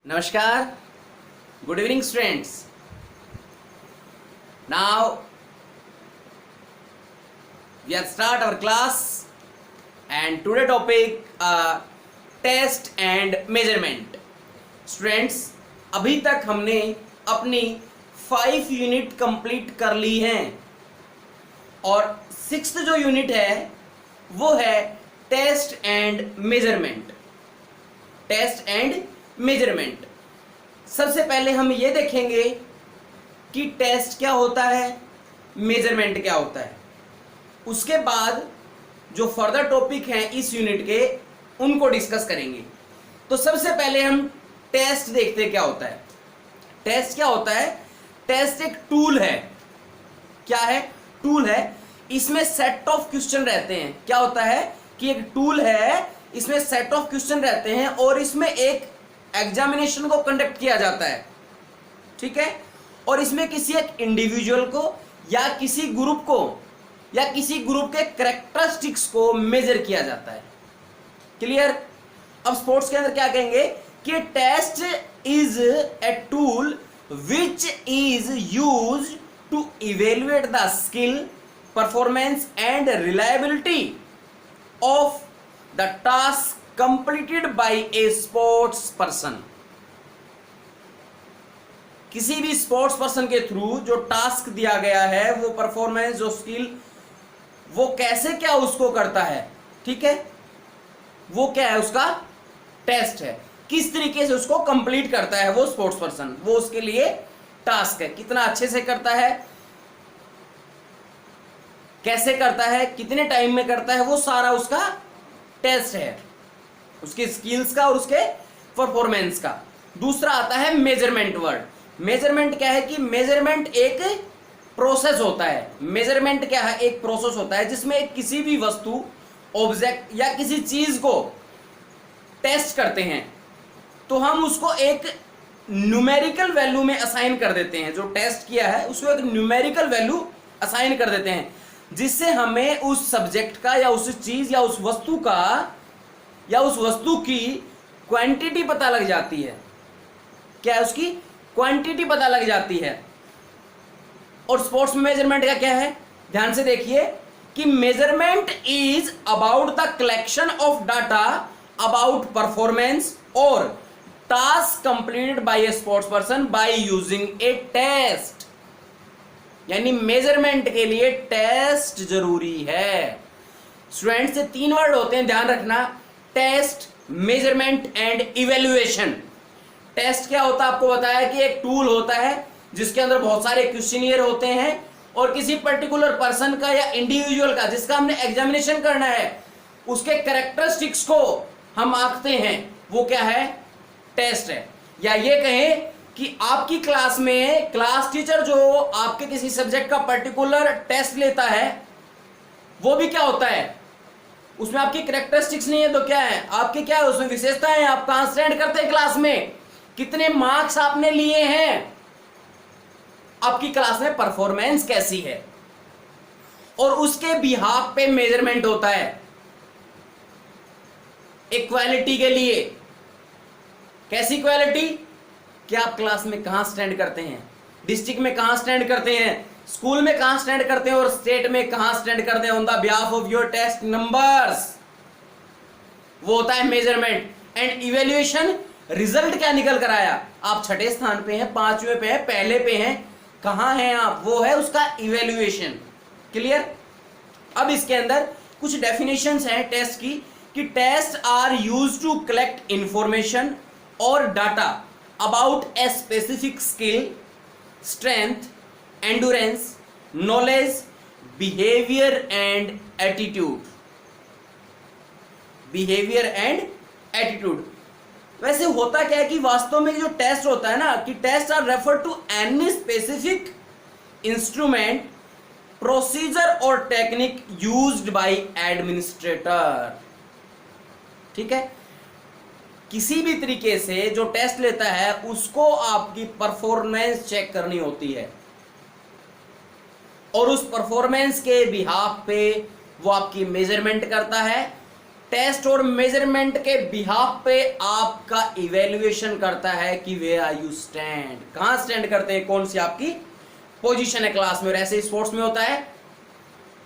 Namaskar, good evening students. Now we have start our class and today topic test and measurement. Students, अभी तक हमने अपनी 5 unit complete कर ली हैं और 6th जो यूनिट है वो है test and measurement. Test and measurement. सबसे पहले हम ये देखेंगे कि टेस्ट क्या होता है, मेजरमेंट क्या होता है। उसके बाद जो फर्दर टॉपिक हैं इस यूनिट के उनको डिस्कस करेंगे। तो सबसे पहले हम टेस्ट देखते हैं क्या होता है। टेस्ट क्या होता है? टेस्ट एक टूल है। क्या है? टूल है। इसमें सेट ऑफ क्वेश्चन रहते हैं। क्या होता है कि एक टूल है, इसमें सेट ऑफ क्वेश्चन रहते हैं और इसमें एक एग्जामिनेशन को कंडक्ट किया जाता है, ठीक है। और इसमें किसी एक इंडिविजुअल को या किसी ग्रुप को या किसी ग्रुप के कैरेक्टरिस्टिक्स को मेजर किया जाता है। क्लियर? अब स्पोर्ट्स के अंदर क्या कहेंगे कि test is a tool which is used to evaluate the skill, performance and reliability of the task completed by a sports person। किसी भी स्पोर्ट्स पर्सन के थ्रू जो टास्क दिया गया है, वो परफॉर्मेंस, जो स्किल, वो कैसे क्या उसको करता है, ठीक है, वो क्या है, उसका टेस्ट है। किस तरीके से उसको कंप्लीट करता है वो स्पोर्ट्स पर्सन, वो उसके लिए टास्क है। कितना अच्छे से करता है, कैसे करता है, कितने टाइम में करता है, वो सारा उसका टेस्ट है, उसके स्किल्स का और उसके परफॉर्मेंस का। दूसरा आता है मेजरमेंट वर्ड। मेजरमेंट क्या है कि मेजरमेंट एक प्रोसेस होता है। मेजरमेंट क्या है? एक प्रोसेस होता है जिसमें एक किसी भी वस्तु, ऑब्जेक्ट या किसी चीज को टेस्ट करते हैं तो हम उसको एक न्यूमेरिकल वैल्यू में असाइन कर देते हैं। जो टेस्ट किया है उसको एक न्यूमेरिकल वैल्यू असाइन कर देते हैं, जिससे हमें उस सब्जेक्ट का या उस चीज या उस वस्तु का या उस वस्तु की क्वांटिटी पता लग जाती है। क्या है? उसकी क्वांटिटी पता लग जाती है। और स्पोर्ट्स में मेजरमेंट का क्या है? ध्यान से देखिए कि measurement is about the collection of data about performance और task completed by a sports person by using a test. यानी मेजरमेंट के लिए टेस्ट जरूरी है। स्टूडेंट्स, से 3 वर्ड होते हैं, ध्यान रखना, test, measurement and evaluation. Test क्या होता है? आपको बताया कि एक टूल होता है जिसके अंदर बहुत सारे क्वेश्चनियर होते हैं और किसी पर्टिकुलर पर्सन का या इंडिविजुअल का जिसका हमने एग्जामिनेशन करना है, उसके कैरेक्टरिस्टिक्स को हम आंकते हैं, वो क्या है? टेस्ट है। या ये कहें कि आपकी क्लास में क्लास टीचर जो आपके किसी सब्जेक्ट का पर्टिकुलर टेस्ट लेता है, वो भी क्या होता है? उसमें आपकी कैरेक्टरिस्टिक्स नहीं है तो क्या है? आपके क्या है उसमें विशेषताएं हैं। आप कहां स्टैंड करते हैं क्लास में, कितने मार्क्स आपने लिए हैं, आपकी क्लास में परफॉर्मेंस कैसी है, और उसके बिहाफ पे मेजरमेंट होता है। इक्वालिटी के लिए कैसी क्वालिटी? कि आप क्लास में कहां स्टैंड करते हैं, डिस्ट्रिक्ट में कहां स्टैंड करते हैं, स्कूल में कहां स्टैंड करते हैं और स्टेट में कहां स्टैंड करते हैं on the behalf of your test numbers. वो होता है मेजरमेंट। एंड इवेल्युएशन, रिजल्ट क्या निकल कर आया, आप 6ठे स्थान पे हैं, 5वें पे हैं, पहले पे हैं, कहां हैं आप, वो है उसका इवेल्युएशन। क्लियर? अब इसके अंदर कुछ डेफिनेशंस हैं टेस्ट की कि test are used to collect information और data about a specific skill, strength, endurance, knowledge, behavior and attitude। behavior and attitude। वैसे होता क्या है कि वास्तव में जो टेस्ट होता है ना, कि test are refer to any specific instrument, procedure और टेक्निक यूज्ड बाय एडमिनिस्ट्रेटर। ठीक है? किसी भी तरीके से जो टेस्ट लेता है उसको आपकी परफॉर्मेंस चेक करनी होती है और उस परफॉर्मेंस के बिहाफ पे वो आपकी मेजरमेंट करता है टेस्ट और मेजरमेंट के बिहाफ पे आपका इवेल्युएशन करता है कि वे आर यू स्टैंड, कहां स्टैंड करते हैं, कौन सी आपकी पोजीशन है क्लास में। और ऐसे स्पोर्ट्स में होता है,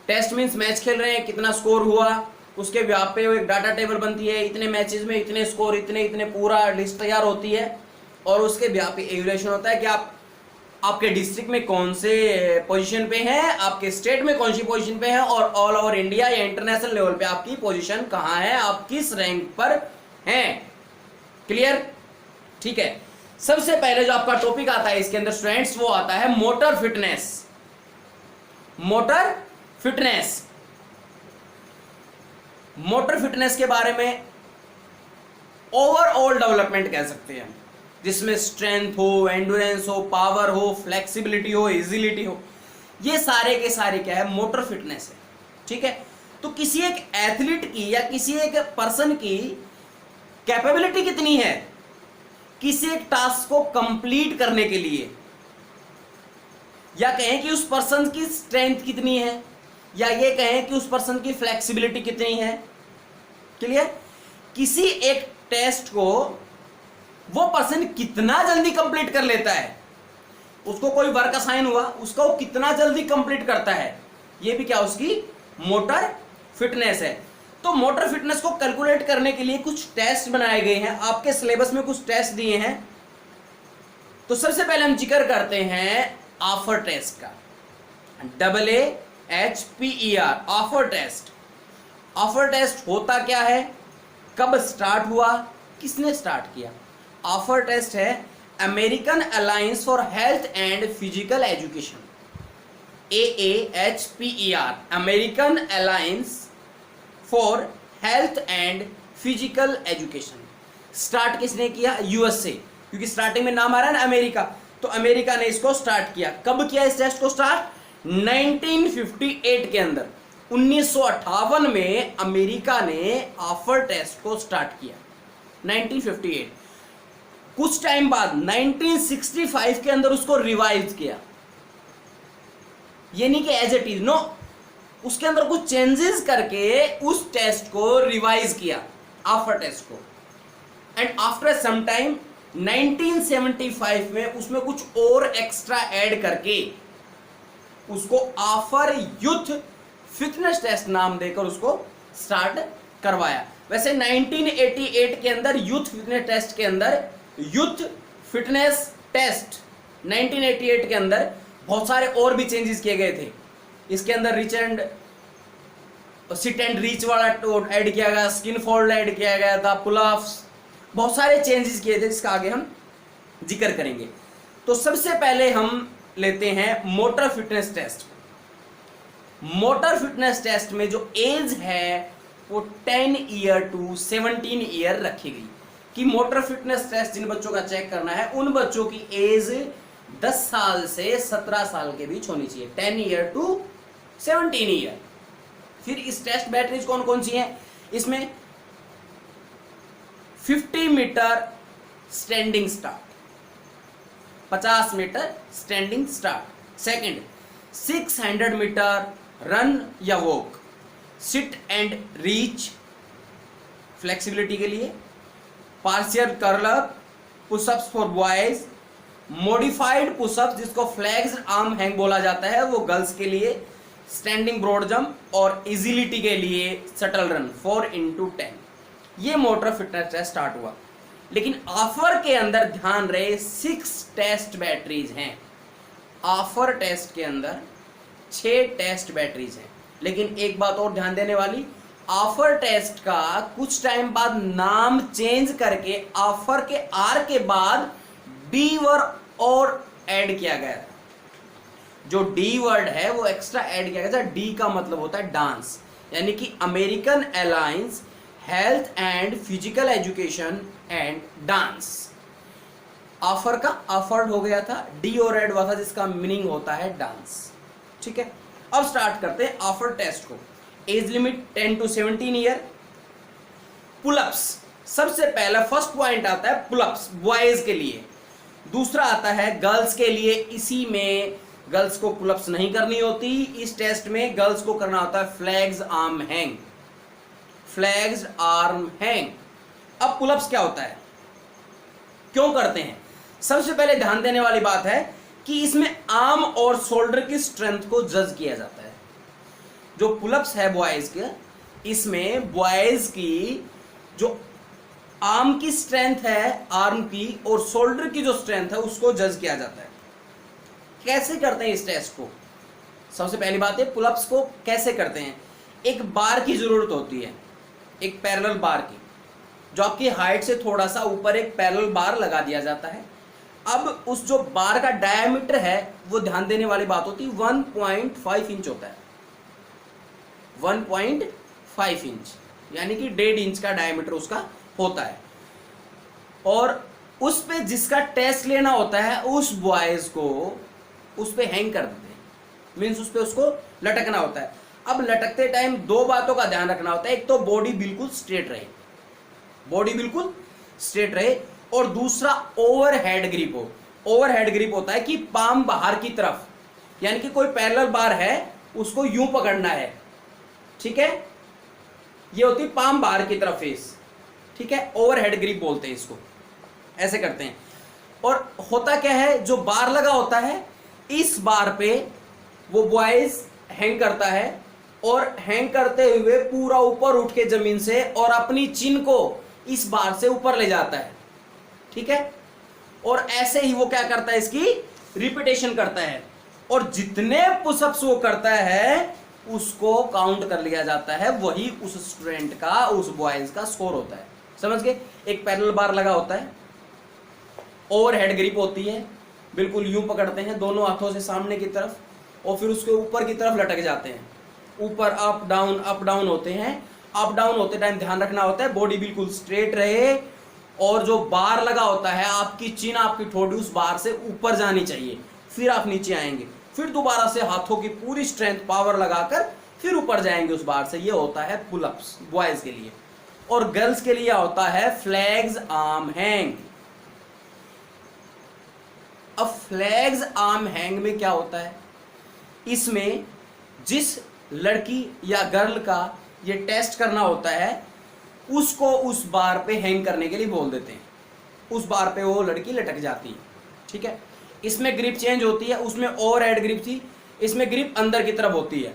टेस्ट मींस मैच खेल रहे हैं, कितना स्कोर हुआ, उसके बिहाफ पे एक डाटा टेबल बनती है, इतने मैचेस में इतने स्कोर, इतने इतने पूरा लिस्ट तैयार होती है, और उसके बिहाफ पे इवेल्युएशन होता है कि आप आपके डिस्ट्रिक्ट में कौन से पोजीशन पे हैं, आपके स्टेट में कौन सी पोजीशन पे हैं, और ऑल ओवर इंडिया या इंटरनेशनल लेवल पे आपकी पोजीशन कहां है, आप किस रैंक पर हैं। क्लियर? ठीक है। सबसे पहले जो आपका टॉपिक आता है इसके अंदर स्टूडेंट्स, वो आता है motor fitness. Motor fitness, motor fitness के बारे में ओवरऑल डेवलपमेंट कह सकते हैं, जिसमें स्ट्रेंथ हो, एंडोरेंस हो, पावर हो, फ्लेक्सिबिलिटी हो, इजिलिटी हो, ये सारे के सारे क्या है, मोटर फिटनेस है। ठीक है। तो किसी एक एथलीट की या किसी एक पर्सन की कैपेबिलिटी कितनी है किसी एक टास्क को कंप्लीट करने के लिए, या कहें कि उस पर्सन की स्ट्रेंथ कितनी है, या ये कहें कि उस पर्सन की फ्लेक्सिबिलिटी कितनी है। क्लियर? किसी एक टेस्ट को वो पर्सन कितना जल्दी कंप्लीट कर लेता है, उसको कोई वर्क असाइन हुआ, उसका वो कितना जल्दी कंप्लीट करता है, ये भी क्या उसकी मोटर फिटनेस है। तो मोटर फिटनेस को कैलकुलेट करने के लिए कुछ टेस्ट बनाए गए हैं, आपके सिलेबस में कुछ टेस्ट दिए हैं। तो सबसे पहले हम जिक्र करते हैं ऑफर टेस्ट का, AAHPER, AAHPER test. AAHPER test होता क्या है, कब स्टार्ट हुआ, किसने स्टार्ट किया। ऑफर टेस्ट है American alliance for health and physical education, AAHPER, American alliance for health and physical education. Start किसने किया, यूएस से, क्योंकि स्टार्टिंग में नाम आ रहा है ना अमेरिका, तो अमेरिका ने इसको स्टार्ट किया। कब किया इस टेस्ट को स्टार्ट, 1958 के अंदर, 1958 में अमेरिका ने ऑफर टेस्ट को स्टार्ट किया, 1958। कुछ टाइम बाद 1965 के अंदर उसको रिवाइज किया, ये नहीं कि एज इट इज, नो, उसके अंदर कुछ चेंजेस करके उस टेस्ट को रिवाइज किया, ऑफर टेस्ट को। एंड आफ्टर सम टाइम 1975 में उसमें कुछ और एक्स्ट्रा ऐड करके उसको ऑफर यूथ फिटनेस टेस्ट नाम देकर उसको स्टार्ट करवाया। वैसे 1988 के अंदर यूथ फिटनेस टेस्ट के अंदर, यूथ फिटनेस टेस्ट 1988 के अंदर बहुत सारे और भी चेंजेस किए गए थे। इसके अंदर rich and sit and reach वाला ऐड किया गया, स्किन फोल्ड ऐड किया गया था, पुलअप्स, बहुत सारे चेंजेस किए थे, जिसका आगे हम जिक्र करेंगे। तो सबसे पहले हम लेते हैं motor fitness test. Motor fitness test में जो एज है वो 10 ईयर टू 17 ईयर रखी गई, कि मोटर फिटनेस टेस्ट जिन बच्चों का चेक करना है उन बच्चों की एज 10 साल से 17 साल के बीच होनी चाहिए, 10 ईयर टू 17 ईयर। फिर इस टेस्ट बैटरीज कौन कौन सी हैं, इसमें 50 meter standing start, 50 meter standing start. Second, 600 meter run या walk, sit and reach flexibility के लिए, partial curl up, pushups for boys, modified pushups जिसको फ्लैग्स आर्म हैंग बोला जाता है वो गर्ल्स के लिए, स्टैंडिंग ब्रॉड जंप, और इजिलिटी के लिए शटल रन 4x10। ये मोटर फिटनेस टेस्ट स्टार्ट हुआ। लेकिन ऑफर के अंदर ध्यान रहे 6 टेस्ट बैटरीज हैं, ऑफर टेस्ट के अंदर 6 टेस्ट बैटरीज हैं। लेकिन एक बात और ध्यान देने वाली, ऑफर टेस्ट का कुछ टाइम बाद नाम चेंज करके ऑफर के आर के बाद डी वर्ड और ऐड किया गया था। जो डी वर्ड है वो एक्स्ट्रा ऐड किया गया था। डी का मतलब होता है डांस, यानी कि American alliance health and physical education and dance. Offer का ऑफर्ड हो गया था, डी और ऐड हुआ था जिसका मीनिंग होता है डांस। ठीक है, अब स्टार्ट करते हैं ऑफर टेस्ट को। Age limit 10 to 17 year. Pullups, सबसे पहला फर्स्ट पॉइंट आता है पुलअप्स बॉयज के लिए, दूसरा आता है गर्ल्स के लिए। इसी में गर्ल्स को पुलअप्स नहीं करनी होती, इस टेस्ट में गर्ल्स को करना होता है flags arm hang. Flagged arm hang. अब पुलअप्स क्या होता है, क्यों करते हैं? सबसे पहले ध्यान देने वाली बात है कि इसमें आर्म और शोल्डर की स्ट्रेंथ को जज किया जाता है। जो पुलअप्स है बॉयज के, इसमें बॉयज की जो आर्म की स्ट्रेंथ है, आर्म की और शोल्डर की जो स्ट्रेंथ है उसको जज किया जाता है। कैसे करते हैं इस टेस्ट को? सबसे पहली बात है पुलअप्स को कैसे करते हैं। एक बार की जरूरत होती है, एक पैरेलल बार की, जो आपकी हाइट से थोड़ा सा ऊपर एक पैरेलल बार लगा दिया जाता है। अब उस जो बार का डायमीटर है वो ध्यान देने वाली बात होती है 1.5 इंच होता है। 1.5 इंच यानी कि 1.5 इंच का डायमीटर उसका होता है। और उस पे जिसका टेस्ट लेना होता है उस बॉयज को उस पे हैंग कर देते हैं, मीन्स उस पे उसको लटकना होता है। अब लटकते टाइम दो बातों का ध्यान रखना होता है, एक तो बॉडी बिल्कुल स्ट्रेट रहे, बॉडी बिल्कुल स्ट्रेट रहे, और दूसरा ओवरहेड ग्रिप हो। ओवरहेड ग्रिप होता है कि पाम बाहर की तरफ, यानी कि कोई पैरेलल बार है उसको यूं पकड़ना है, ठीक है, ये होती है पाम बाहर की तरफ फेस, ठीक है, ओवरहेड ग्रिप बोलते हैं इसको, ऐसे करते हैं। और होता क्या है, जो बार लगा होता है इस बार पे वो बॉयज हैंग करता है, और हैंग करते हुए पूरा ऊपर उठ के जमीन से और अपनी चिन को इस बार से ऊपर ले जाता है, ठीक है। और ऐसे ही वो क्या करता है, इसकी रिपीटेशन करता है, और जितने पुशअप्स वो करता है उसको काउंट कर लिया जाता है, वही उस स्टूडेंट का, उस बॉयज का स्कोर होता है। समझ गए? एक पैरेलल बार लगा होता है, ओवरहेड ग्रिप होती है, बिल्कुल यूं पकड़ते हैं दोनों हाथों से सामने की तरफ, और फिर उसके ऊपर की तरफ लटक जाते हैं, ऊपर अप डाउन होते हैं। अप डाउन होते टाइम ध्यान रखना होता है बॉडी बिल्कुल स्ट्रेट रहे, और जो बार लगा होता है आपकी चिन, आपकी ठोड़ी उस बार से ऊपर जानी चाहिए, फिर आप नीचे आएंगे, फिर दोबारा से हाथों की पूरी स्ट्रेंथ पावर लगाकर फिर ऊपर जाएंगे उस बार से। ये होता है पुलअप्स बॉयज के लिए। और गर्ल्स के लिए होता है फ्लैग्स आर्म हैंग। अब फ्लैग्स आर्म हैंग में क्या होता है, इसमें जिस लड़की या गर्ल का ये टेस्ट करना होता है उसको उस बार पे हैंग करने के लिए बोल देते हैं, उस बार पे वो लड़की लटक जाती है, ठीक है। इसमें ग्रिप चेंज होती है, उसमें ओवरहेड ग्रिप थी, इसमें ग्रिप अंदर की तरफ होती है।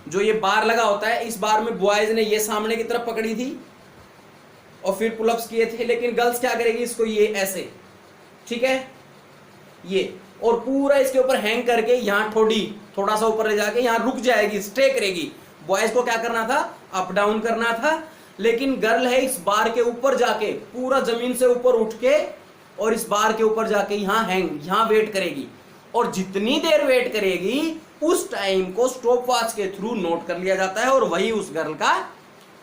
जो ये बार लगा होता है इस बार में बॉयज ने ये सामने की तरफ पकड़ी थी और फिर पुलअप्स किए थे, लेकिन गर्ल्स क्या करेगी, इसको ये ऐसे, ठीक है, ये, और पूरा इसके ऊपर हैंग करके यहाँ थोड़ा सा ऊपर ले जाके यहाँ रुक जाएगी, स्टे करेगी। बॉयज को क्या करना था, अप डाउन करना था, लेकिन गर्ल है इस बार के ऊपर जाके पूरा जमीन से ऊपर उठ के और इस बार के ऊपर जाके यहाँ हैंग, यहाँ वेट करेगी, और जितनी देर वेट करेगी उस टाइम को स्टॉप वॉच के थ्रू नोट कर लिया जाता है, और वही उस गर्ल का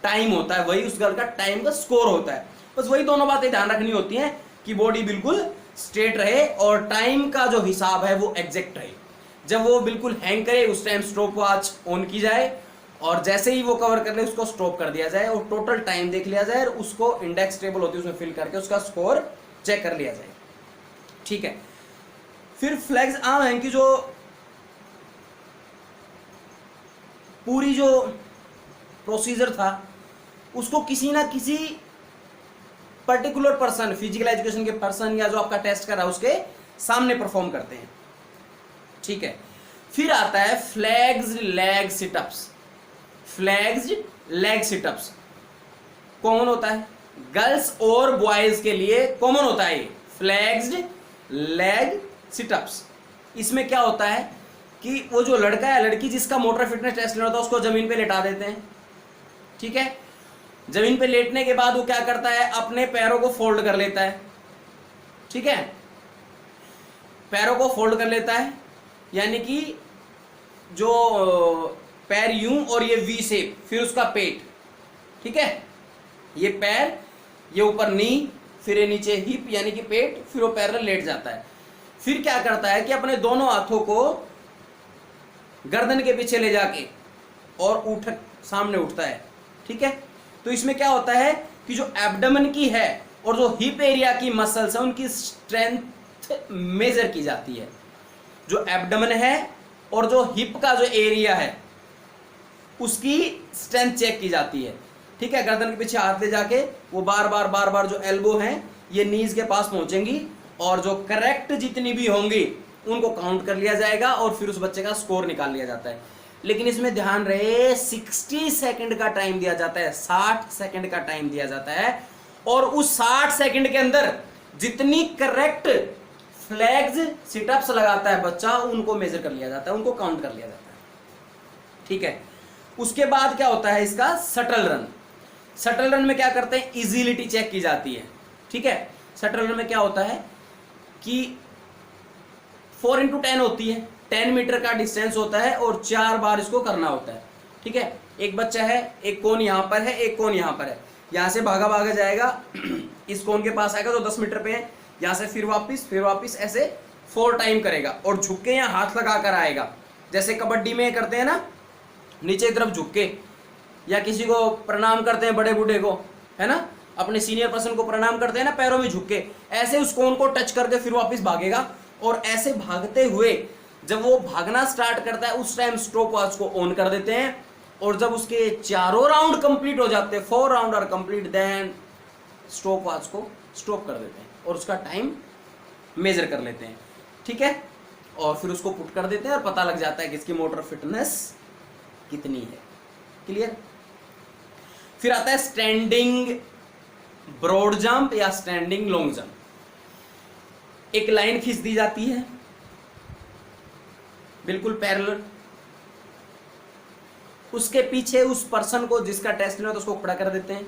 टाइम होता है, वही उस गर्ल का टाइम का स्कोर होता है। बस वही दोनों बातें ध्यान रखनी होती हैं कि बॉडी बिल्कुल स्ट्रेट रहे और टाइम का जो हिसाब है वो एग्जैक्ट रहे। जब वो बिल्कुल हैंग करे उस टाइम स्टॉप वॉच ऑन की जाए, और जैसे ही वो कवर कर ले उसको स्टॉप कर दिया जाए, और टोटल टाइम देख लिया जाए, और उसको इंडेक्स टेबल होती है उसमें फिल करके उसका स्कोर चेक कर लिया जाए, ठीक है। फिर फ्लैग्स आर्म हैंग की जो पूरी जो प्रोसीजर था उसको किसी ना किसी पर्टिकुलर पर्सन, फिजिकल एजुकेशन के पर्सन या जो आपका टेस्ट कर रहा है उसके सामने परफॉर्म करते हैं, ठीक है। फिर आता है flags leg sit-ups. Flags leg sit-ups common होता है, गर्ल्स और बॉयज के लिए कॉमन होता है ये फ्लैग्स लेग सिटअप्स। इसमें क्या होता है कि वो जो लड़का या लड़की जिसका मोटर फिटनेस टेस्ट लेना होता है उसको जमीन पे लेटा देते हैं, ठीक है। जमीन पे लेटने के बाद वो क्या करता है, अपने पैरों को फोल्ड कर लेता है, ठीक है, पैरों को फोल्ड कर लेता है, यानी कि जो पैर यूं और ये वी शेप, फिर उसका पेट, ठीक है, ये पैर, ये ऊपर नी, फिर ये नीचे हिप यानी कि पेट, फिर वो पैर लेट जाता है। फिर क्या करता है कि अपने दोनों हाथों को गर्दन के पीछे ले जाके और सामने उठता है, ठीक है। तो इसमें क्या होता है कि जो एब्डोमेन की है और जो हिप एरिया की मसल्स है उनकी स्ट्रेंथ मेजर की जाती है। जो एब्डोमेन है और जो हिप का जो एरिया है उसकी स्ट्रेंथ चेक की जाती है। ठीक है, गर्दन के पीछे हाथ ले जाके वो बार बार जो एल्बो हैं ये नीज के पास पहुंचेंगी और जो करेक्ट जितनी भी होंगी उनको काउंट कर लिया जाएगा और फिर उस बच्चे का स्कोर निकाल लिया जाता है। लेकिन इसमें ध्यान रहे 60 सेकंड का टाइम दिया जाता है, 60 सेकंड का टाइम दिया जाता है और उस 60 सेकंड के अंदर जितनी करेक्ट फ्लैग्स सिटअप्स लगाता है बच्चा उनको मेजर कर लिया जाता है, उनको काउंट कर लिया जाता है। ठीक है, उसके बाद क्या होता है इसका शटल रन। शटल रन में क्या करते हैं, इजीलिटी चेक की जाती है। ठीक है, शटल रन में क्या होता है कि 4x10 होती है, 10 मीटर का डिस्टेंस होता है और 4 बार इसको करना होता है। ठीक है, एक बच्चा है, एक कोन यहां पर है, एक कोन यहां पर है, यहां से भागा जाएगा इस कोन के पास आएगा जो 10 मीटर पे है, यहां से फिर वापस ऐसे 4 टाइम करेगा और झुक के यहां हाथ लगा कर आएगा। जैसे कबड्डी में करते हैं ना, नीचे की तरफ झुक के, या किसी को प्रणाम करते हैं बड़े बूढ़े को, है ना, अपने सीनियर पर्सन को प्रणाम करते हैं ना पैरों में झुक के, ऐसे उस कोन को टच करके फिर वापस भागेगा। और ऐसे भागते हुए जब वो भागना स्टार्ट करता है उस टाइम स्टॉप वॉच को ऑन कर देते हैं और जब उसके चारों राउंड कंप्लीट हो जाते हैं, 4 round are complete, then stopwatch को स्टॉप कर देते हैं और उसका टाइम मेजर कर लेते हैं। ठीक है, और फिर उसको पुट कर देते हैं और पता लग जाता है कि इसकी मोटर फिटनेस कितनी है। क्लियर। फिर आता है स्टैंडिंग ब्रॉड जंप या स्टैंडिंग लॉन्ग जंप। एक लाइन खींच दी जाती है बिल्कुल पैरेलल, उसके पीछे उस पर्सन को जिसका टेस्ट लेना है तो उसको खड़ा कर देते हैं,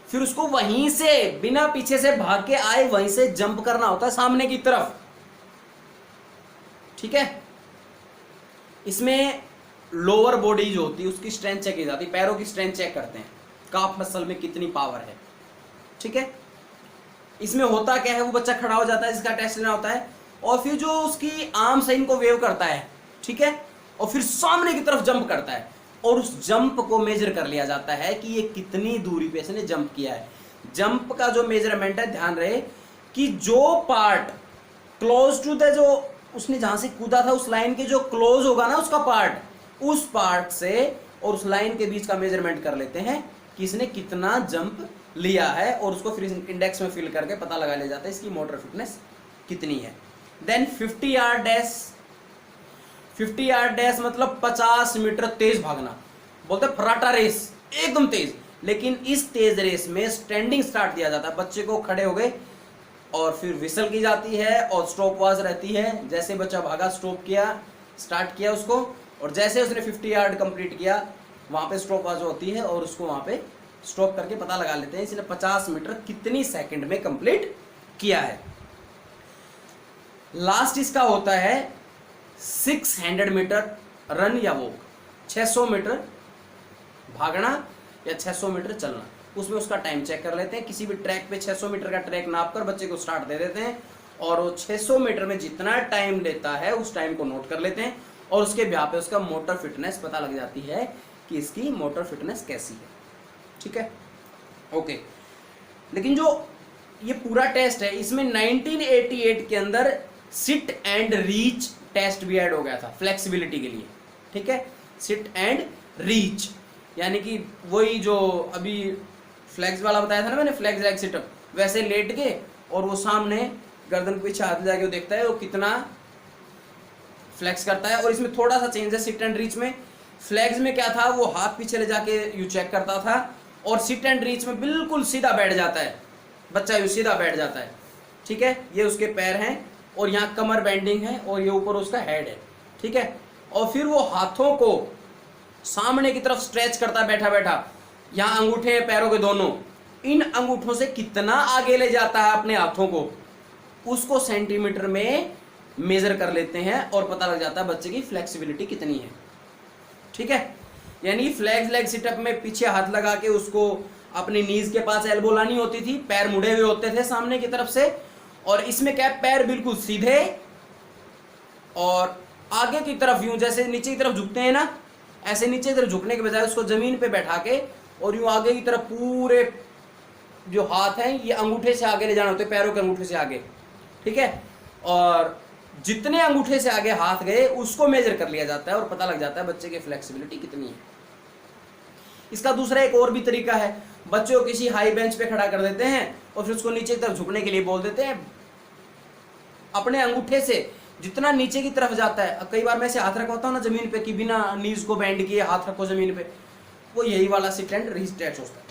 फिर उसको वहीं से बिना पीछे से भाग के आए वहीं से जंप करना होता है सामने की तरफ। ठीक है, इसमें लोअर बॉडी जो होती है उसकी स्ट्रेंथ चेक की जाती है, पैरों की स्ट्रेंथ चेक करते हैं, काफ मसल में कितनी पावर है। ठीक है, इसमें होता क्या है, वो बच्चा खड़ा हो जाता है जिसका टेस्ट लेना होता है और फिर जो उसकी आर्म्स है इनको वेव करता है। ठीक है, और फिर सामने की तरफ जंप करता है और उस जंप को मेजर कर लिया जाता है कि ये कितनी दूरी पे इसने जंप किया है। जंप का जो मेजरमेंट है, ध्यान रहे कि जो पार्ट क्लोज टू द, जो उसने जहां से कूदा था उस लाइन के जो क्लोज होगा ना उसका पार्ट, उस पार्ट से और उस लाइन के बीच का मेजरमेंट कर लेते हैं कि इसने कितना जंप लिया है और उसको फिर इंडेक्स में फिल करके पता लगा लिया जाता है इसकी मोटर फिटनेस कितनी है। Then 50 yard dash. 50 yard dash मतलब 50 मीटर तेज भागना, बोलते हैं फराटा रेस, एकदम तेज। लेकिन इस तेज रेस में स्टैंडिंग स्टार्ट दिया जाता है, बच्चे को खड़े हो गए और फिर विसल की जाती है और स्टॉप वॉच रहती है। जैसे बच्चा भागा, स्टॉप किया, स्टार्ट किया उसको, और जैसे उसने 50 यार्ड कंप्लीट किया वहां पे स्टॉप वॉच होती है और उसको वहां पे स्टॉप करके पता लगा लेते हैं इसने 50 मीटर कितनी सेकंड में कंप्लीट किया है। लास्ट इसका होता है 600 मीटर रन या वॉक, 600 मीटर भागना या 600 मीटर चलना, उसमें उसका टाइम चेक कर लेते हैं। किसी भी ट्रैक पे 600 मीटर का ट्रैक नाप कर बच्चे को स्टार्ट दे देते हैं और वो 600 मीटर में जितना टाइम लेता है उस टाइम को नोट कर लेते हैं और उसके ब्याह पे उसका मोटर फिटनेस पता लग जाती है कि इसकी मोटर फिटनेस कैसी है। ठीक है, ओके। लेकिन जो ये पूरा टेस्ट है इसमें 1988 के अंदर सिट एंड रीच टेस्ट भी ऐड हो गया था फ्लेक्सिबिलिटी के लिए। ठीक है, सिट एंड रीच यानी कि वही जो अभी फ्लेक्स वाला बताया था ना मैंने, फ्लेक्स रैक सिटअप, वैसे लेट के और वो सामने गर्दन के पीछे हाथ जाके वो देखता है वो कितना फ्लेक्स करता है। और इसमें थोड़ा सा चेंज है सिट एंड रीच में। फ्लेक्स में क्या था, वो हाथ पीछे ले जाके यू चेक करता था और सिट एंड रीच में बिल्कुल सीधा बैठ जाता है बच्चा, यू सीधा बैठ जाता है। ठीक है, ये उसके पैर हैं और यहाँ कमर बेंडिंग है और ये ऊपर उसका हेड है। ठीक है, और फिर वो हाथों को सामने की तरफ स्ट्रेच करता है बैठा बैठा, यहाँ अंगूठे हैं पैरों के दोनों, इन अंगूठों से कितना आगे ले जाता है अपने हाथों को, उसको सेंटीमीटर में मेजर कर लेते हैं और पता लग जाता है बच्चे की फ्लेक्सिबिलिटी कितनी है। ठीक है, यानी फ्लैग लेग सिटअप में पीछे हाथ लगा के उसको अपनी नीज के पास एल्बो लानी होती थी, पैर मुड़े हुए होते थे सामने की तरफ से, और इसमें क्या पैर बिल्कुल सीधे और आगे की तरफ यूं जैसे नीचे की तरफ झुकते हैं ना, ऐसे नीचे की तरफ झुकने के बजाय उसको जमीन पे बैठा के और यूं आगे की तरफ पूरे जो हाथ हैं ये अंगूठे से आगे ले जाना होते हैं, पैरों के अंगूठे से आगे। ठीक है, और जितने अंगूठे से आगे हाथ गए उसको मेजर कर लिया जाता है और पता लग जाता है बच्चे की फ्लेक्सिबिलिटी कितनी है। इसका दूसरा एक और भी तरीका है, बच्चों को किसी हाई बेंच पे खड़ा कर देते हैं और फिर उसको नीचे की तरफ झुकने के लिए बोल देते हैं, अपने अंगूठे से जितना नीचे की तरफ जाता है, कई बार मैं ऐसे हाथ रखवाता हूँ ना जमीन पे कि बिना नीज को बेंड किए हाथ रखो जमीन पे, वो यही वाला सिट एंड रीच टेस्ट होता है।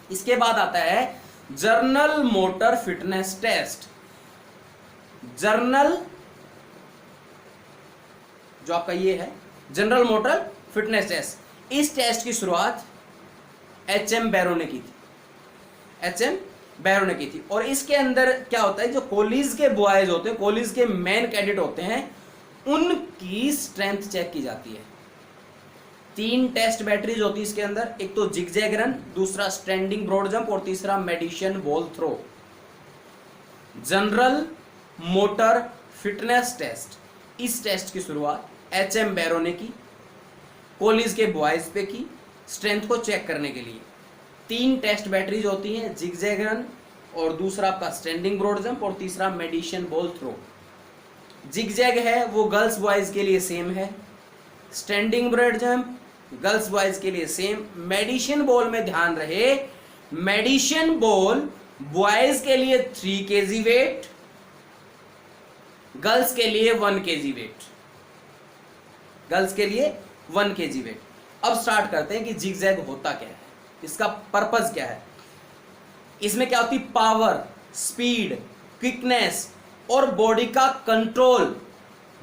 इसके बाद आता है general motor fitness test. General जो आपका ये है जनरल मोटर फिटनेस टेस्ट, इस टेस्ट की शुरुआत एच.एम. बैरो ने की थी, एच.एम. बैरो ने की थी। और इसके अंदर क्या होता है, जो कॉलेज के बॉयज होते हैं, कॉलेज के मेन कैडेट होते हैं, उनकी स्ट्रेंथ चेक की जाती है। 3 टेस्ट बैटरीज होती है इसके अंदर, एक तो जिगजैग रन, दूसरा स्टैंडिंग ब्रॉड जंप और तीसरा medicine ball throw. General motor fitness test, इस टेस्ट की शुरुआत एच.एम. बैरो ने की, कॉलेज के बॉयज पे की, स्ट्रेंथ को चेक करने के लिए। 3 टेस्ट बैटरीज होती हैं, जिगजैग रन और दूसरा आपका स्टैंडिंग ब्रॉड जंप और तीसरा मेडिसिन बॉल थ्रो। जिगजैग है वो गर्ल्स बॉयज के लिए सेम है, standing broad jump girls boys के लिए सेम। मेडिसिन बॉल में ध्यान रहे, मेडिसिन बॉल बॉयज के लिए 3 kg वेट, गर्ल्स के लिए 1 kg वेट, गर्ल्स के लिए 1 kg वेट। अब स्टार्ट करते हैं कि जिगजैग होता क्या है, इसका पर्पस क्या है। इसमें क्या होती, पावर, स्पीड, क्विकनेस और बॉडी का कंट्रोल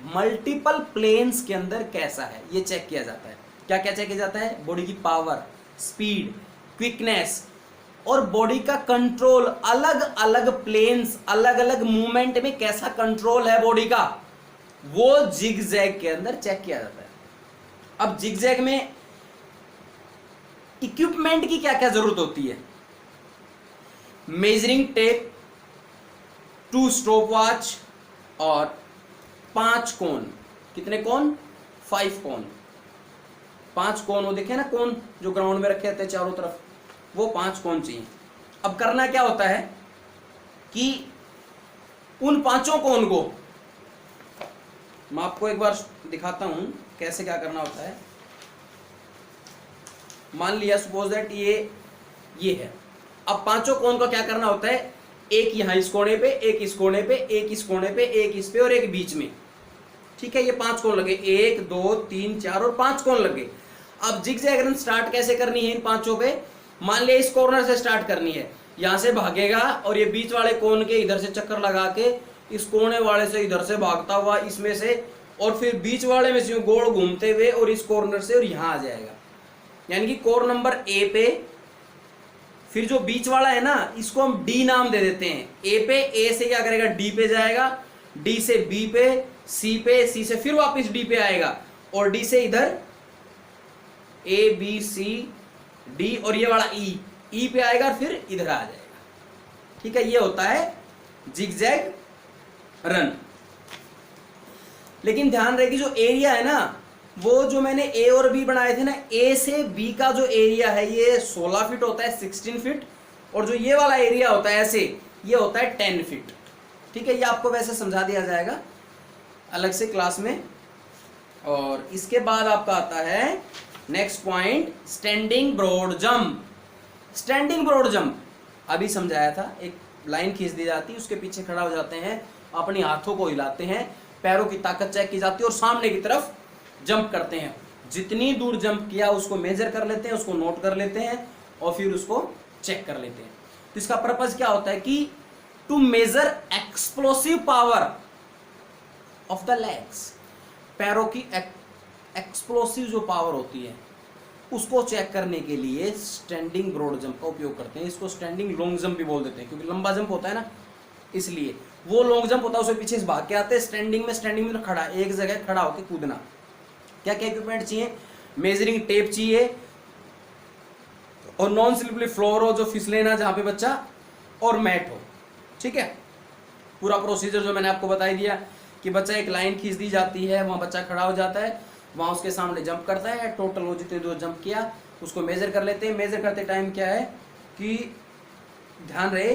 मल्टीपल प्लेन्स के अंदर कैसा है, ये चेक किया जाता है। क्या क्या चेक किया जाता है, बॉडी की पावर, स्पीड, क्विकनेस और बॉडी का कंट्रोल, अलग अलग प्लेन्स, अलग अलग मूवमेंट में कैसा कंट्रोल है बॉडी का, वो जिगजैग के अंदर चेक किया जाता है। अब जिगजैग में इक्विपमेंट की क्या क्या जरूरत होती है, मेजरिंग टेप, 2 स्टॉप वॉच और 5 कोन। कितने कोन, 5 कोन। 5 कोन, वो देखे ना कोन जो ग्राउंड में रखे रहते हैं चारों तरफ, वो 5 कोन चाहिए। अब करना क्या होता है कि उन 5 कोन को मैं आपको एक बार दिखाता हूं कैसे क्या करना होता है। मान लिया सपोज दैट ये है। अब 5 कोन का क्या करना होता है, एक यहां इस कोने पे, एक इस कोने पे, एक इस कोने पे, एक इस पे और एक बीच में। ठीक है, ये 5 कोन लगे, 1 2 3 4 और 5 कोन लगे। अब जिगजैग रन स्टार्ट कैसे करनी है इन 5 पे, मान लिया इस कॉर्नर से स्टार्ट करनी है, यहां से भागेगा और ये बीच वाले कोन के इधर से चक्कर लगा के इस कोने वाले से इधर से भागता हुआ इसमें से और फिर बीच वाले में से गोल घूमते हुए और इस कॉर्नर से और यहां आ जाएगा। यानी कि कोर नंबर ए पे, फिर जो बीच वाला है ना इसको हम डी नाम दे देते हैं। ए पे, ए से क्या करेगा, डी पे जाएगा, डी से बी पे, सी से फिर वापस डी पे आएगा और डी से इधर ए बी सी डी और ये वाला ई पे आएगा और फिर इधर आ जाएगा। ठीक है, ये होता है जिगजैग रन। लेकिन ध्यान रहे कि जो एरिया है ना, वो जो मैंने ए और बी बनाए थे ना, ए से बी का जो एरिया है ये 16 फीट होता है, 16 फीट, और जो ये वाला एरिया होता है ऐसे, ये होता है 10 फीट। ठीक है, ये आपको वैसे समझा दिया जाएगा अलग से क्लास में। और इसके बाद आपका आता है next point, standing broad jump. Standing broad jump अभी समझाया था, एक लाइन खींच दी जाती है, उसके पीछे खड़ा हो जाते हैं, अपने हाथों को हिलाते हैं, पैरों की ताकत चेक की जाती है और सामने की तरफ जंप करते हैं। जितनी दूर जंप किया उसको मेजर कर लेते हैं, उसको नोट कर लेते हैं और फिर उसको चेक कर लेते हैं। तो इसका पर्पस क्या होता है कि to measure explosive power of the legs, पैरों की एक्सप्लोसिव जो पावर होती है उसको चेक करने के लिए स्टैंडिंग ब्रॉड जंप का उपयोग करते हैं। इसको स्टैंडिंग लॉन्ग जंप भी बोल देते हैं, क्योंकि लंबा जंप होता है ना, इसलिए वो लॉन्ग जंप होता है, उसके पीछे से भाग के आते हैं। स्टैंडिंग में खड़ा, एक जगह खड़ा होकर कूदना। क्या क्या इक्विपमेंट चाहिए, मेजरिंग टेप चाहिए और नॉन स्लिपरी फ्लोर हो जो फिसले ना जहां पे बच्चा, और मैट हो। ठीक है, पूरा प्रोसीजर जो मैंने आपको बता दिया कि बच्चा एक लाइन खींच दी जाती है, वहां बच्चा खड़ा हो जाता है, वहां उसके सामने जंप करता है, टोटल वो जितने दूर जंप किया उसको मेजर कर लेते हैं। मेजर करते टाइम क्या है कि ध्यान रहे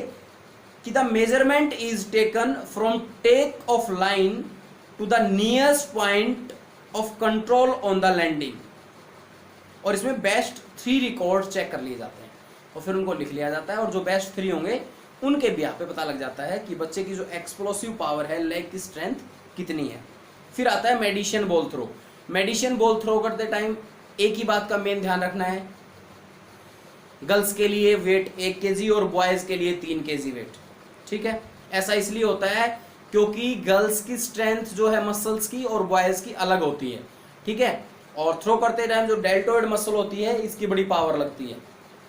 कि the measurement is taken from take off line to the nearest point of control on the landing. और इसमें बेस्ट 3 रिकॉर्ड चेक कर लिए जाते हैं और फिर उनको लिख लिया जाता है, और जो बेस्ट 3 होंगे उनके भी यहाँ पे पता लग जाता है कि बच्चे की जो एक्सप्लोसिव पावर है, लेग की स्ट्रेंथ कितनी है। फिर आता है medicine ball throw. Medicine ball throw करते टाइम एक ही बात का मेन ध्यान रखना है, गर्ल्स के लिए वेट 1 kg और बॉयज़ के लिए 3 kg वेट। ठीक है, ऐसा इसलिए होता है क्योंकि गर्ल्स की स्ट्रेंथ जो है मसल्स की और बॉयज़ की अलग होती है। ठीक है, और थ्रो करते टाइम जो डेल्टोइड मसल होती है इसकी बड़ी पावर लगती है।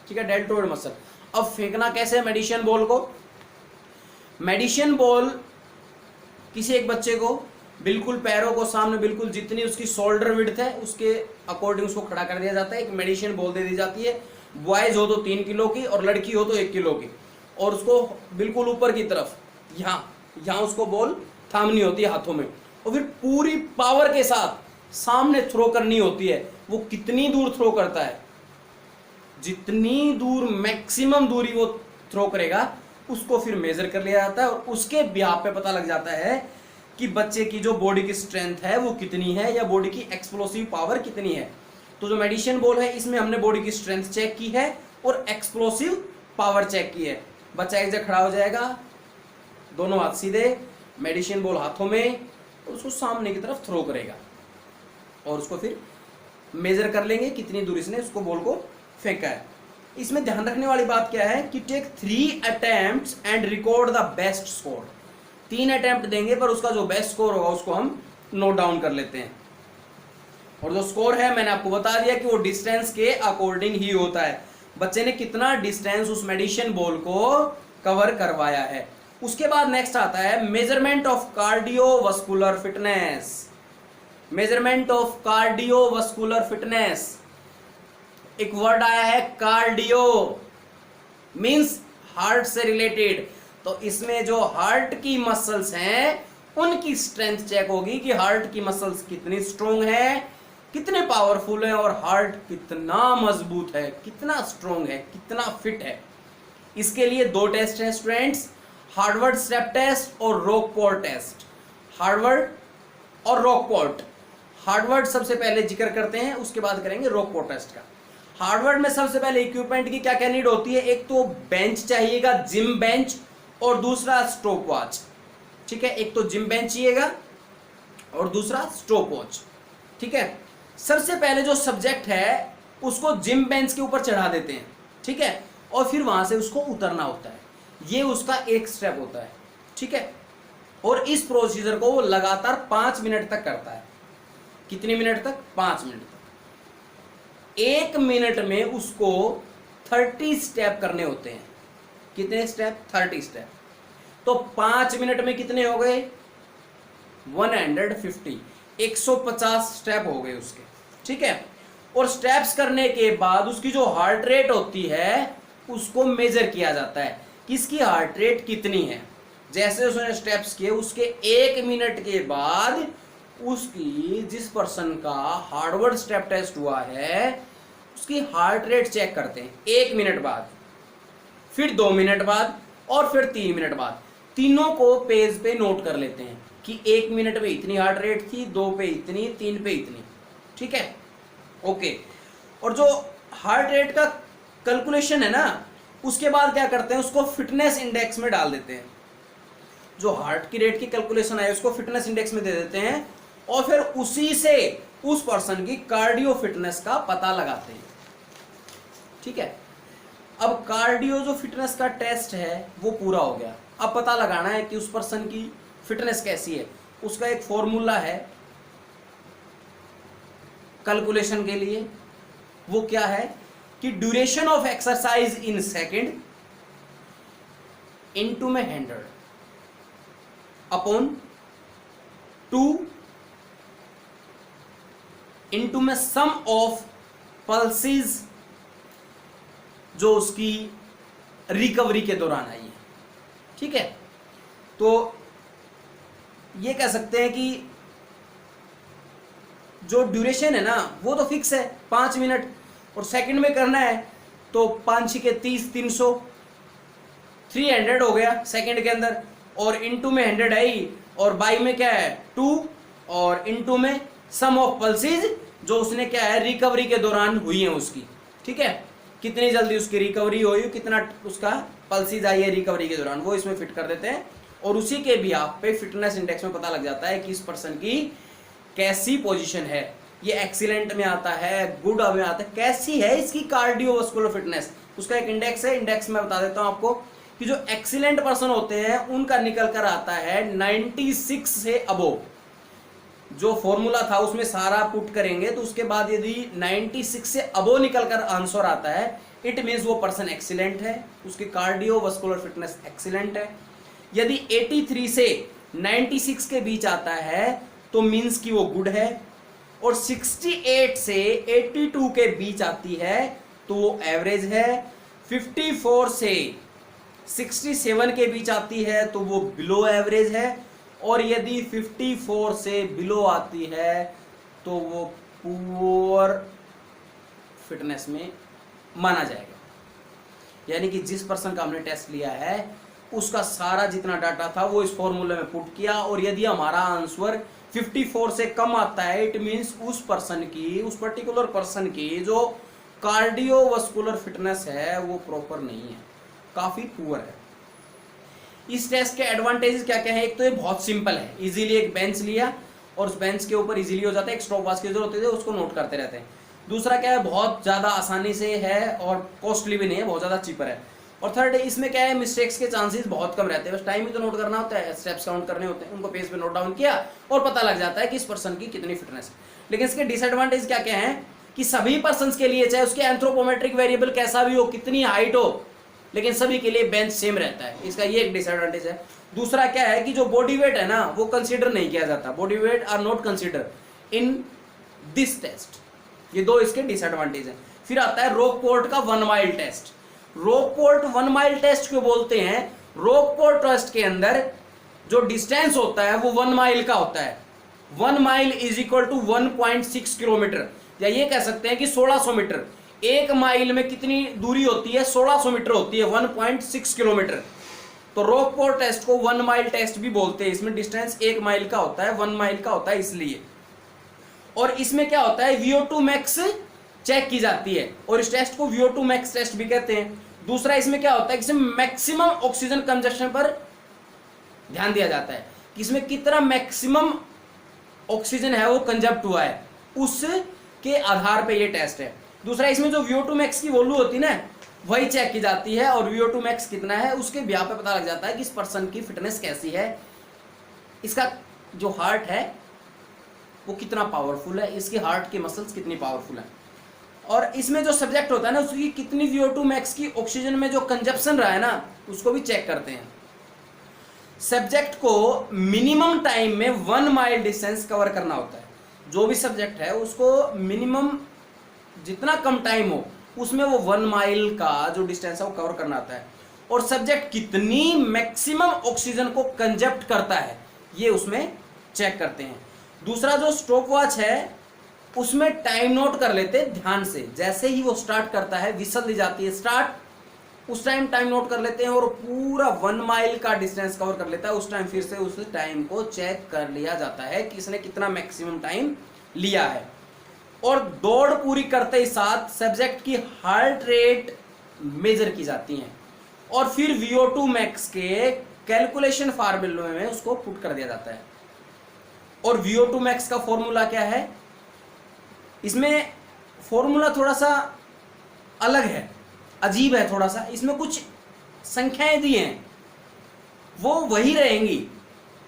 ठीक है, डेल्टोइड मसल। अब फेंकना कैसे मेडिसिन बॉल को? मेडिसिन बॉल किसी एक बच्चे को बिल्कुल पैरों को सामने, बिल्कुल जितनी उसकी शोल्डर विड्थ है उसके अकॉर्डिंग उसको खड़ा कर दिया जाता है। एक मेडिसिन बॉल दे दी जाती है, बॉयज हो तो 3 किलो की और लड़की हो तो 1 किलो की, और उसको बिल्कुल ऊपर की तरफ यहाँ उसको बॉल थामनी होती है हाथों में, और फिर पूरी पावर के साथ सामने थ्रो करनी होती है। वो कितनी दूर थ्रो करता है, जितनी दूर मैक्सिमम दूरी वो थ्रो करेगा उसको फिर मेजर कर लिया जाता है, और उसके ब्याह पे पता लग जाता है कि बच्चे की जो बॉडी की स्ट्रेंथ है वो कितनी है, या बॉडी की एक्सप्लोसिव पावर कितनी है। तो जो मेडिसिन बॉल है इसमें हमने बॉडी की स्ट्रेंथ चेक की है और एक्सप्लोसिव पावर चेक की है। बच्चा एक जगह खड़ा हो जाएगा, दोनों हाथ सीधे, मेडिसिन बॉल हाथों में, और उसको सामने की तरफ थ्रो करेगा, और उसको फिर मेजर कर लेंगे कितनी दूरी से उसको बॉल को फेंका है। इसमें ध्यान रखने वाली बात क्या है कि take 3 attempts and record the best score. 3 attempt देंगे पर उसका जो बेस्ट स्कोर होगा उसको हम नोट डाउन कर लेते हैं, और जो स्कोर है मैंने आपको बता दिया कि वो डिस्टेंस के अकॉर्डिंग ही होता है, बच्चे ने कितना डिस्टेंस उस मेडिसिन बॉल को कवर करवाया है। उसके बाद नेक्स्ट आता है measurement of cardiovascular fitness. Measurement of cardiovascular fitness, एक वर्ड आया है कार्डियो, मींस हार्ट से रिलेटेड। तो इसमें जो हार्ट की मसल्स हैं उनकी स्ट्रेंथ चेक होगी कि हार्ट की मसल्स कितनी स्ट्रोंग है, कितने पावरफुल है, और हार्ट कितना मजबूत है, कितना स्ट्रोंग है, कितना फिट है। इसके लिए 2 टेस्ट हैं स्टूडेंट्स, हार्वर्ड स्टेप टेस्ट और रॉकपोर्ट टेस्ट। हार्वर्ड और रॉकपोर्ट। हार्वर्ड सबसे पहले जिक्र करते हैं, उसके बाद करेंगे रॉकपोर्ट टेस्ट का। हार्वर्ड में सबसे पहले इक्विपमेंट की क्या क्या नीड होती है? एक तो बेंच चाहिएगा, जिम बेंच, और दूसरा स्टॉप वॉच। ठीक है, एक तो जिम बेंच चाहिएगा और दूसरा स्टॉप वॉच। ठीक है, सबसे पहले जो सब्जेक्ट है उसको जिम बेंच के ऊपर चढ़ा देते हैं। ठीक है, और फिर वहां से उसको उतरना होता है, ये उसका एक स्टेप होता है। ठीक है, और इस प्रोसीजर को वो लगातार 5 मिनट तक करता है। कितने मिनट तक? 5 मिनट तक। 1 मिनट में उसको 30 स्टेप करने होते हैं। कितने स्टेप? 30 स्टेप। तो 5 मिनट में कितने हो गए? 150, 150 स्टेप हो गए उसके। ठीक है, और स्टेप्स करने के बाद उसकी जो हार्ट रेट होती है उसको मेजर किया जाता है, किसकी हार्ट रेट कितनी है। जैसे उसने स्टेप्स किए उसके 1 मिनट के बाद उसकी, जिस पर्सन का हार्वर्ड स्टेप टेस्ट हुआ है, उसकी हार्ट रेट चेक करते हैं 1 मिनट बाद, फिर 2 मिनट बाद, और फिर 3 मिनट बाद। तीनों को पेज पे नोट कर लेते हैं कि 1 मिनट में इतनी हार्ट रेट थी, 2 पे इतनी, 3 पे इतनी। ठीक है, ओके। और जो हार्ट रेट का कैलकुलेशन है ना, उसके बाद क्या करते हैं, उसको फिटनेस इंडेक्स में डाल देते हैं। जो हार्ट की रेट की कैलकुलेशन है उसको फिटनेस इंडेक्स में दे देते हैं, और फिर उसी से उस पर्सन की कार्डियो फिटनेस का पता लगाते हैं। ठीक है, अब कार्डियो जो फिटनेस का टेस्ट है वो पूरा हो गया। अब पता लगाना है कि उस पर्सन की फिटनेस कैसी है। उसका एक फॉर्मूला है कैलकुलेशन के लिए, वो क्या है कि duration of exercise in second into में 100 अपॉन 2 इनटू में सम ऑफ पल्सेस जो उसकी रिकवरी के दौरान आई है। ठीक है, तो ये कह सकते हैं कि जो ड्यूरेशन है ना वो तो फिक्स है 5 मिनट, और सेकंड में करना है तो 5 के 30, 300, 300 हो गया सेकंड के अंदर, और इनटू में 100 आई, और बाई में क्या है 2, और इनटू में सम ऑफ पल्सेस जो उसने क्या है रिकवरी के दौरान हुई है उसकी, ठीक है, कितनी जल्दी उसकी रिकवरी हुई, कितना उसका पल्सीज आई है रिकवरी के दौरान, वो इसमें फिट कर देते हैं और उसी के बिहाफ पे फिटनेस इंडेक्स में पता लग जाता है कि इस पर्सन की कैसी पोजीशन है। ये एक्सीलेंट में आता है, गुड में आता है, कैसी है इसकी कार्डियोवास्कुलर फिटनेस, उसका एक इंडेक्स है। इंडेक्स में बता देता हूं आपको कि जो एक्सीलेंट पर्सन होते हैं उनका निकल कर आता है 96 से अबोव। जो फॉर्मूला था उसमें सारा पुट करेंगे तो उसके बाद यदि 96 से अबोव निकल कर आंसर आता है, इट मीन्स वो पर्सन एक्सीलेंट है, उसकी कार्डियोवास्कुलर फिटनेस एक्सीलेंट है। यदि 83 से 96 के बीच आता है तो मीन्स कि वो गुड है, और 68 से 82 के बीच आती है तो वो एवरेज है, 54 से 67 के बीच आती है तो वो बिलो एवरेज है, और यदि 54 से बिलो आती है तो वो पुअर फिटनेस में माना जाएगा। यानी कि जिस पर्सन का हमने टेस्ट लिया है उसका सारा जितना डाटा था वो इस फॉर्मूले में पुट किया, और यदि हमारा आंसर 54 से कम आता है, इट मीन्स उस पर्सन की, उस पर्टिकुलर पर्सन की जो कार्डियोवास्कुलर फिटनेस है वो प्रॉपर नहीं है, काफी पुअर है। इस टेस्ट के एडवांटेजेस क्या क्या है? एक तो ये बहुत सिंपल है, इजीली एक बेंच लिया और उस बेंच के ऊपर इजीली हो जाता है, एक स्टॉप वॉच की जरूरत होती है, उसको नोट करते रहते हैं। दूसरा क्या है, बहुत ज़्यादा आसानी से है और कॉस्टली भी नहीं है, बहुत ज़्यादा चीपर है। और थर्ड, इसमें क्या है, मिस्टेक्स के चांसेस बहुत कम रहते हैं, बस टाइम ही तो नोट करना होता है, स्टेप्स काउंट करने होते हैं, उनको पेज पे नोट डाउन किया और पता लग जाता है कि इस पर्सन की कितनी फिटनेस है। लेकिन इसके डिसएडवांटेज क्या क्या है कि सभी पर्सन के लिए, चाहे उसके एंथ्रोपोमेट्रिक वेरिएबल कैसा भी हो, कितनी हाइट हो, लेकिन सभी के लिए बेंच सेम रहता है, इसका ये एक डिसएडवांटेज है। दूसरा क्या है कि जो बॉडी वेट है ना वो कंसीडर नहीं किया जाता, body weight are not consider in this test. ये दो इसके डिसएडवांटेज है। फिर आता है रॉकपोर्ट का 1 mile test. Rockport 1 mile test क्यों बोलते हैं? रॉकपोर्ट टेस्ट के अंदर जो डिस्टेंस होता है वो 1 माइल का होता है। 1 mile is equal to 1.6 kilometre, या ये कह सकते हैं कि 1600 मीटर। 1 माइल में कितनी दूरी होती है? 1600 मीटर होती है, 1.6 किलोमीटर। तो रॉकपोर्ट टेस्ट को 1 माइल टेस्ट भी बोलते हैं। इसमें डिस्टेंस 1 माइल का होता है, 1 माइल का होता है इसलिए। और इसमें क्या होता है, VO2 मैक्स चेक की जाती है, और इस टेस्ट को VO2 मैक्स टेस्ट भी कहते हैं। दूसरा इसमें क्या होता है, इसमें मैक्सिमम ऑक्सीजन कंजप्शन पर ध्यान दिया जाता है कि इसमें कितना मैक्सिमम ऑक्सीजन है वो कंजप्ट हुआ है, उसके आधार पे ये टेस्ट है। दूसरा, इसमें जो VO2 मैक्स की वैल्यू होती है ना वही चेक की जाती है, और VO2 मैक्स कितना है उसके ब्याह पे पता लग जाता है कि इस पर्सन की फिटनेस कैसी है, इसका जो हार्ट है वो कितना पावरफुल है, इसके हार्ट की मसल्स कितनी पावरफुल है। और इसमें जो सब्जेक्ट होता है ना उसकी कितनी VO2 मैक्स की ऑक्सीजन में जो कंजप्शन रहा है ना उसको भी चेक करते हैं। सब्जेक्ट को मिनिमम टाइम में 1 माइल डिस्टेंस कवर करना होता है। जो भी सब्जेक्ट है उसको मिनिमम जितना कम टाइम हो उसमें वो 1 माइल का जो डिस्टेंस है वो कवर करना आता है। और सब्जेक्ट कितनी मैक्सिमम ऑक्सीजन को कंजप्ट करता है ये उसमें चेक करते हैं। दूसरा, जो स्टॉप वॉच है उसमें टाइम नोट कर लेते हैं ध्यान से। जैसे ही वो स्टार्ट करता है, विसल दी जाती है स्टार्ट, उस टाइम नोट कर लेते हैं और पूरा 1 माइल का डिस्टेंस कवर कर लेता है। उस टाइम फिर से उस टाइम को चेक कर लिया जाता है कि इसने कितना मैक्सिमम टाइम लिया है। और दौड़ पूरी करते ही साथ सब्जेक्ट की हार्ट रेट मेजर की जाती है, और फिर VO2 मैक्स के कैलकुलेशन फार्मूले में उसको पुट कर दिया जाता है। और VO2 मैक्स का फॉर्मूला क्या है? इसमें फॉर्मूला थोड़ा सा अलग है, अजीब है थोड़ा सा। इसमें कुछ संख्याएं दी हैं वो वही रहेंगी,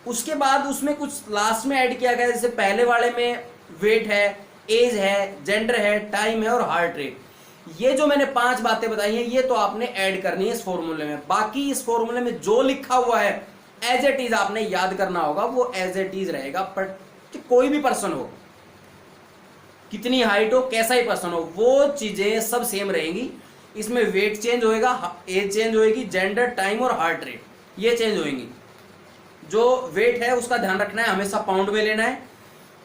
उसके बाद उसमें कुछ लास्ट में ऐड किया गया, जैसे पहले वाले में वेट है, एज है, जेंडर है, टाइम है और हार्ट रेट। ये जो मैंने 5 बातें बताई हैं ये तो आपने ऐड करनी है इस फॉर्मूले में। बाकी इस फॉर्मूले में जो लिखा हुआ है एज इट इज आपने याद करना होगा, वो एज इट इज रहेगा। पर कोई भी पर्सन हो, कितनी हाइट हो, कैसा ही पर्सन हो, वो चीजें सब सेम रहेंगी। इसमें वेट चेंज होएगा, एज चेंज होएगी, जेंडर, टाइम और हार्ट रेट ये चेंज होएंगी। जो वेट है उसका ध्यान रखना है, हमेशा पाउंड में लेना है।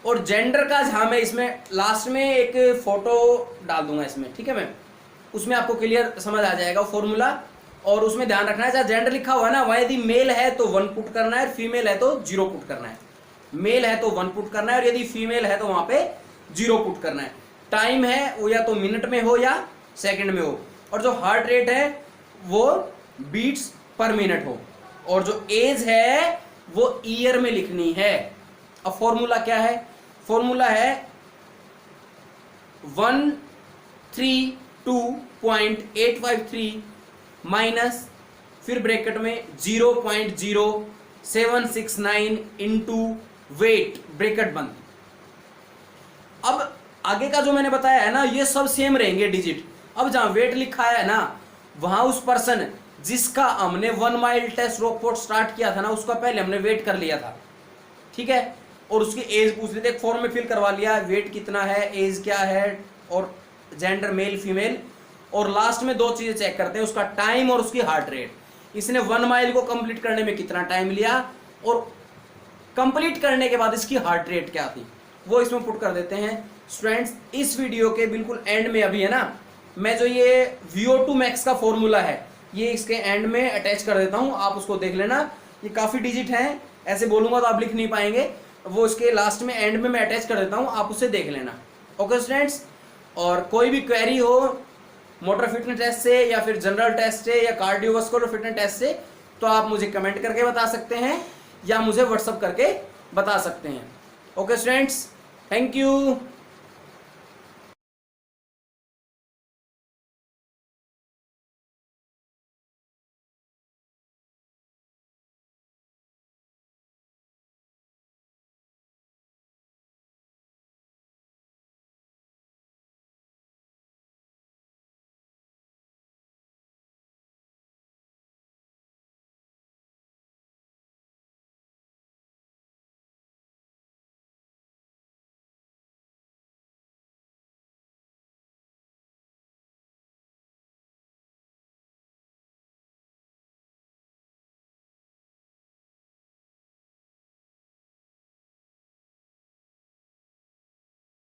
और जेंडर का जहाँ मैं इसमें लास्ट में एक फोटो डाल दूंगा इसमें, ठीक है, मैं उसमें आपको क्लियर समझ आ जाएगा फॉर्मूला। और उसमें ध्यान रखना है, जहाँ जेंडर लिखा हुआ है ना वहाँ यदि मेल है तो 1 पुट करना है, फीमेल है तो 0 पुट करना है। मेल है तो 1 पुट करना है, और यदि फीमेल है तो वहाँ पे जीरो पुट करना है। टाइम है वो या तो मिनट में हो या सेकंड में हो, और जो हार्ट रेट है वो बीट्स पर मिनट हो, और जो एज है वो ईयर में लिखनी है। अब फॉर्मूला क्या है? फॉर्मूला है 132.853 माइनस, फिर ब्रैकेट में 0.0769 इंटू वेट, ब्रैकेट बंद। अब आगे का जो मैंने बताया है ना, ये सब सेम रहेंगे डिजिट। अब जहां वेट लिखा है ना, वहां उस पर्सन जिसका हमने 1 माइल टेस्ट रोकपोर्ट स्टार्ट किया था ना, उसका पहले हमने वेट कर लिया था, ठीक है, और उसकी एज पूछ ली थी, एक फॉर्म में फिल करवा लिया, वेट कितना है, एज क्या है, और जेंडर मेल फीमेल, और लास्ट में दो चीजें चेक करते हैं, उसका टाइम और उसकी हार्ट रेट। इसने 1 माइल को कंप्लीट करने में कितना टाइम लिया, और कंप्लीट करने के बाद इसकी हार्ट रेट क्या थी, वो इसमें पुट कर देते हैं। स्टूडेंट्स, इस वीडियो के बिल्कुल एंड में अभी है ना, मैं जो ये VO2 max का फॉर्मूला है ये इसके एंड में अटैच कर देता हूं, आप उसको देख लेना। ये काफी डिजिट हैं, ऐसे बोलूंगा तो आप लिख नहीं पाएंगे, वो इसके लास्ट में एंड में मैं अटैच कर देता हूं, आप उसे देख लेना। ओके स्टूडेंट्स, और कोई भी क्वेरी हो मोटर फिटनेस टेस्ट से या फिर जनरल टेस्ट से या कार्डियोवास्कुलर फिटनेस टेस्ट से, तो आप मुझे कमेंट करके बता सकते हैं या मुझे व्हाट्सअप करके बता सकते हैं। Okay students, thank you.